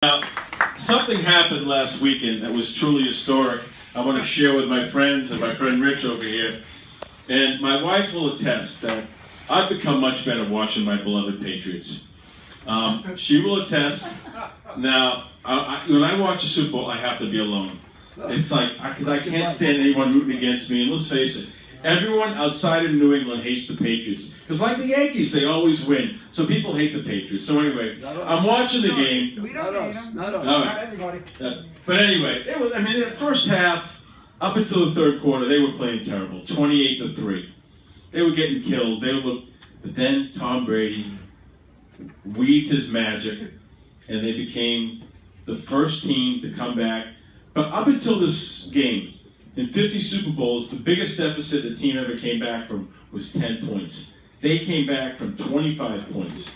Now, something happened last weekend that was truly historic. I want to share with my friends and my friend Rich over here. And my wife will attest that I've become much better watching my beloved Patriots. She will attest. Now, when I watch a Super Bowl, I have to be alone. It's like, because I can't stand anyone rooting against me. And let's face it, everyone outside of New England hates the Patriots. Because like the Yankees, they always win. So people hate the Patriots. So anyway, I'm watching the game. We don't hate them. Not everybody. But anyway, it was, the first half, up until the third quarter, they were playing terrible. 28-3. They were getting killed. But then Tom Brady weaved his magic, and they became the first team to come back. But up until this game, in 50 Super Bowls, the biggest deficit the team ever came back from was 10 points. They came back from 25 points.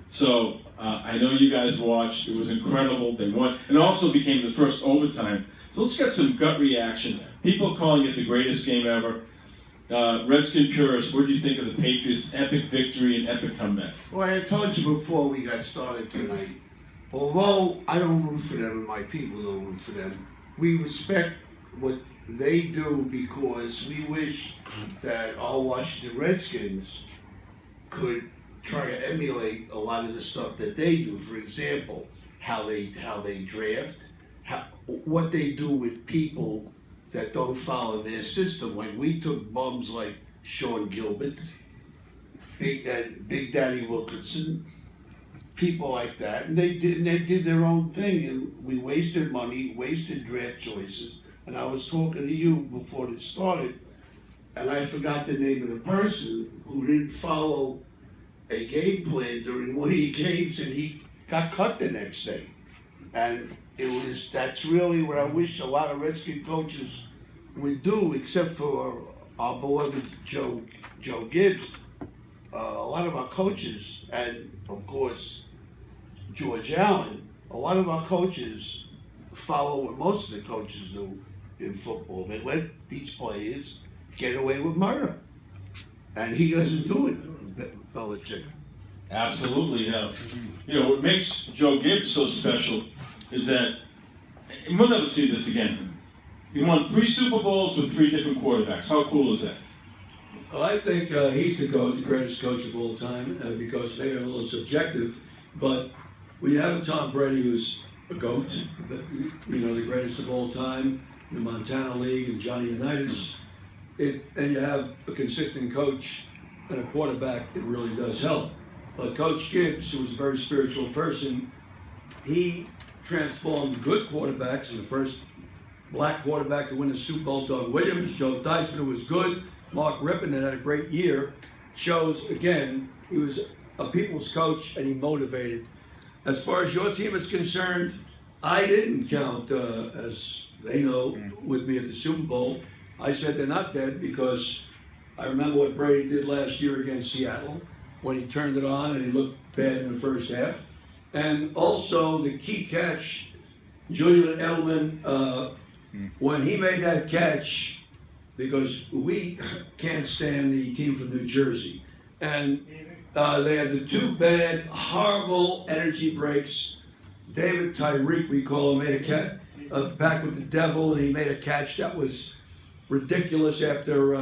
So I know you guys watched. It was incredible. They won. And also became the first overtime. So let's get some gut reaction. People calling it the greatest game ever. Redskin purists, what do you think of the Patriots' epic victory and epic comeback? Well, I told you before we got started tonight, although I don't root for them and my people don't root for them, we respect what they do because we wish that our Washington Redskins could try to emulate a lot of the stuff that they do. For example, how they draft, what they do with people that don't follow their system. Like we took bums like Sean Gilbert, Big Daddy Wilkinson, people like that, and they did their own thing, and we wasted money, wasted draft choices. And I was talking to you before this started, and I forgot the name of the person who didn't follow a game plan during one of the games, and he got cut the next day. And that's really what I wish a lot of Redskin coaches would do, except for our beloved Joe Gibbs. A lot of our coaches, and of course George Allen, a lot of our coaches follow what most of the coaches do in football. They let these players get away with murder. And he doesn't do it, Belichick. Absolutely. What makes Joe Gibbs so special is that, and we'll never see this again, he won 3 Super Bowls with 3 different quarterbacks. How cool is that? Well, I think he's the greatest coach of all time because maybe I'm a little subjective, but when you have Tom Brady, who's a GOAT, the greatest of all time, in the Montana League and Johnny Unitas, and you have a consistent coach and a quarterback, it really does help. But Coach Gibbs, who was a very spiritual person, he transformed good quarterbacks, and the first black quarterback to win a Super Bowl, Doug Williams, Joe Theismann, who was good, Mark Rippon, that had a great year, shows, again, he was a people's coach and he motivated. As far as your team is concerned, I didn't count, as they know, with me at the Super Bowl. I said they're not dead because I remember what Brady did last year against Seattle when he turned it on and he looked bad in the first half. And also the key catch, Julian Edelman, when he made that catch, because we can't stand the team from New Jersey. And they had the 2 bad, horrible energy breaks. David Tyreek, we call him, made a catch back with the devil, and he made a catch that was ridiculous after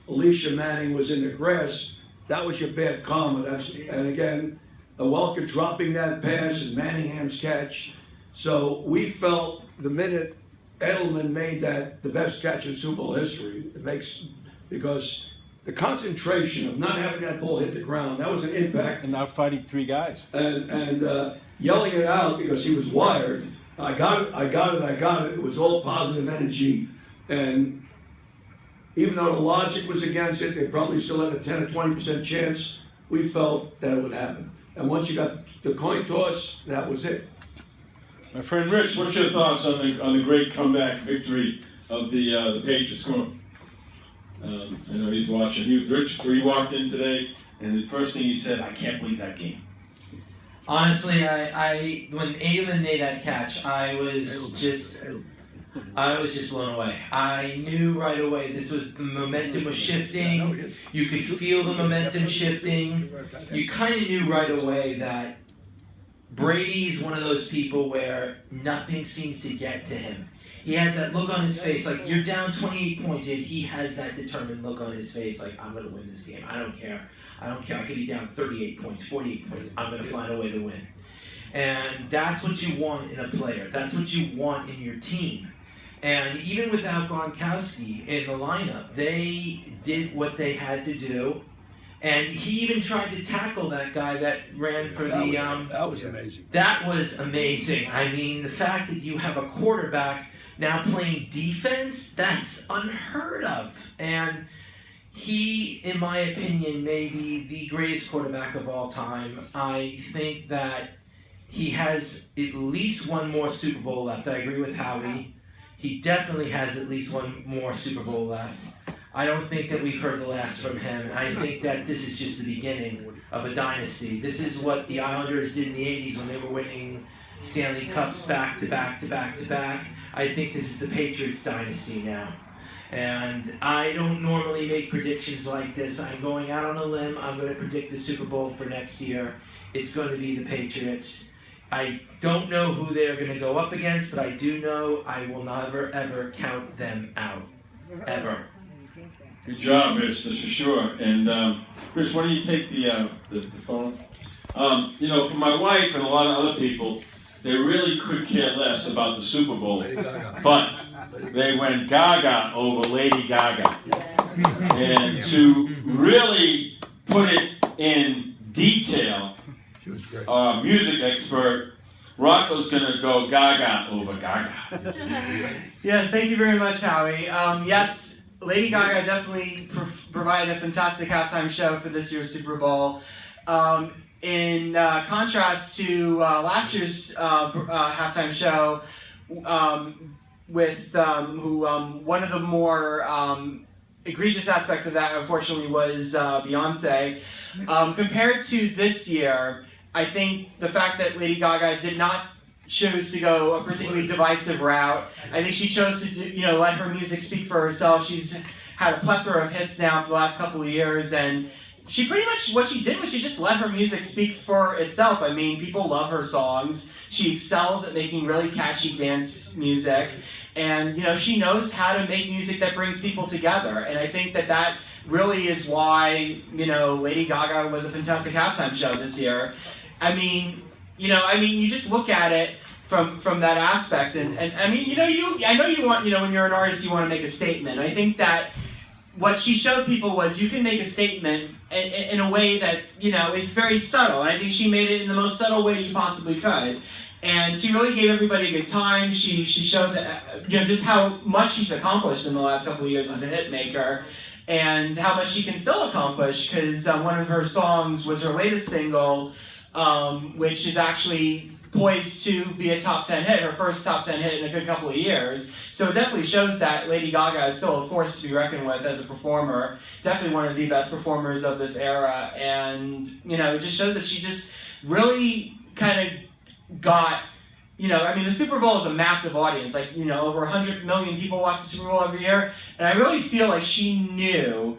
Alicia Manning was in the grass. That was your bad karma. And again, Welker dropping that pass and Manningham's catch. So we felt the minute Edelman made that the best catch in Super Bowl history, because the concentration of not having that ball hit the ground, that was an impact. And now fighting 3 guys. And yelling it out because he was wired. I got it. It was all positive energy. And even though the logic was against it, they probably still had a 10 or 20% chance. We felt that it would happen. And once you got the coin toss, that was it. My friend Rich, what's your thoughts on the great comeback victory of the Patriots? Come on. I know he's watching. Rich, he walked in today, and the first thing he said, I can't believe that game. Honestly, when Edelman made that catch, I was just blown away. I knew right away the momentum was shifting. You could feel the momentum shifting. You kind of knew right away that Brady's one of those people where nothing seems to get to him. He has that look on his face, like you're down 28 points, and he has that determined look on his face, like I'm going to win this game. I don't care. I could be down 38 points, 48 points. I'm going to find a way to win. And that's what you want in a player. That's what you want in your team. And even without Gronkowski in the lineup, they did what they had to do. And he even tried to tackle that guy that ran for That was amazing. That was amazing. I mean, the fact that you have a quarterback now playing defense, that's unheard of. And he, in my opinion, may be the greatest quarterback of all time. I think that he has at least one more Super Bowl left. I agree with Howie. He definitely has at least one more Super Bowl left. I don't think that we've heard the last from him. I think that this is just the beginning of a dynasty. This is what the Islanders did in the 80s when they were winning Stanley Cups back to back to back to back. I think this is the Patriots dynasty now. And I don't normally make predictions like this. I'm going out on a limb. I'm going to predict the Super Bowl for next year. It's going to be the Patriots. I don't know who they're going to go up against, but I do know I will never, ever count them out. Ever. Good job, Rich, that's for sure. And Rich, why don't you take the phone? For my wife and a lot of other people, they really could care less about the Super Bowl, but they went gaga over Lady Gaga. And to really put it in detail, She was great. our music expert, Rocco's going to go gaga over Gaga. Yes, thank you very much, Howie. Yes, Lady Gaga definitely provided a fantastic halftime show for this year's Super Bowl. In contrast to last year's halftime show, with one of the more egregious aspects of that, unfortunately, was Beyonce. Compared to this year, I think the fact that Lady Gaga did not choose to go a particularly divisive route. I think she chose to let her music speak for herself. She's had a plethora of hits now for the last couple of years, and she pretty much, what she did was she just let her music speak for itself. I mean, people love her songs. She excels at making really catchy dance music. And, she knows how to make music that brings people together. And I think that that really is why, Lady Gaga was a fantastic halftime show this year. I mean, you just look at it from that aspect. And I mean, I know you want, when you're an artist, you want to make a statement. I think that what she showed people was you can make a statement in a way that, is very subtle. And I think she made it in the most subtle way you possibly could. And she really gave everybody a good time. She showed that, just how much she's accomplished in the last couple of years as a hit maker, and how much she can still accomplish, because one of her songs was her latest single, which is actually poised to be a top 10 hit, her first top 10 hit in a good couple of years. So it definitely shows that Lady Gaga is still a force to be reckoned with as a performer. Definitely one of the best performers of this era. And, it just shows that she just really kind of got, the Super Bowl is a massive audience. Like, over 100 million people watch the Super Bowl every year. And I really feel like she knew,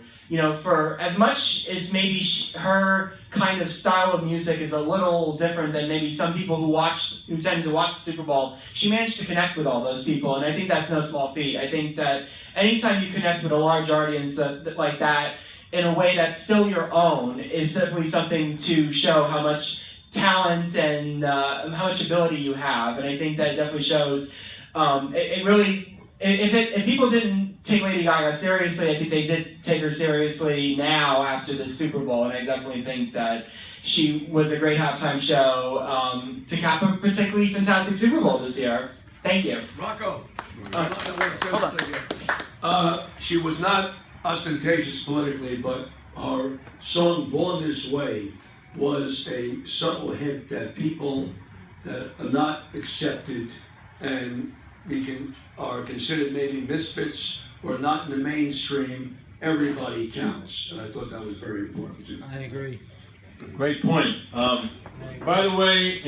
for as much as maybe her kind of style of music is a little different than maybe some people who tend to watch the Super Bowl, she managed to connect with all those people, and I think that's no small feat. I think that anytime you connect with a large audience like that in a way that's still your own is definitely something to show how much talent and how much ability you have, and I think that definitely shows. It really, if people didn't take Lady Gaga seriously, I think they did take her seriously now after the Super Bowl, and I definitely think that she was a great halftime show to cap a particularly fantastic Super Bowl this year. Thank you. Rocco. She was not ostentatious politically, but her song "Born This Way" was a subtle hint that people that are not accepted and are considered maybe misfits or not in the mainstream, everybody counts. And I thought that was very important too. I agree. Great point. By the way,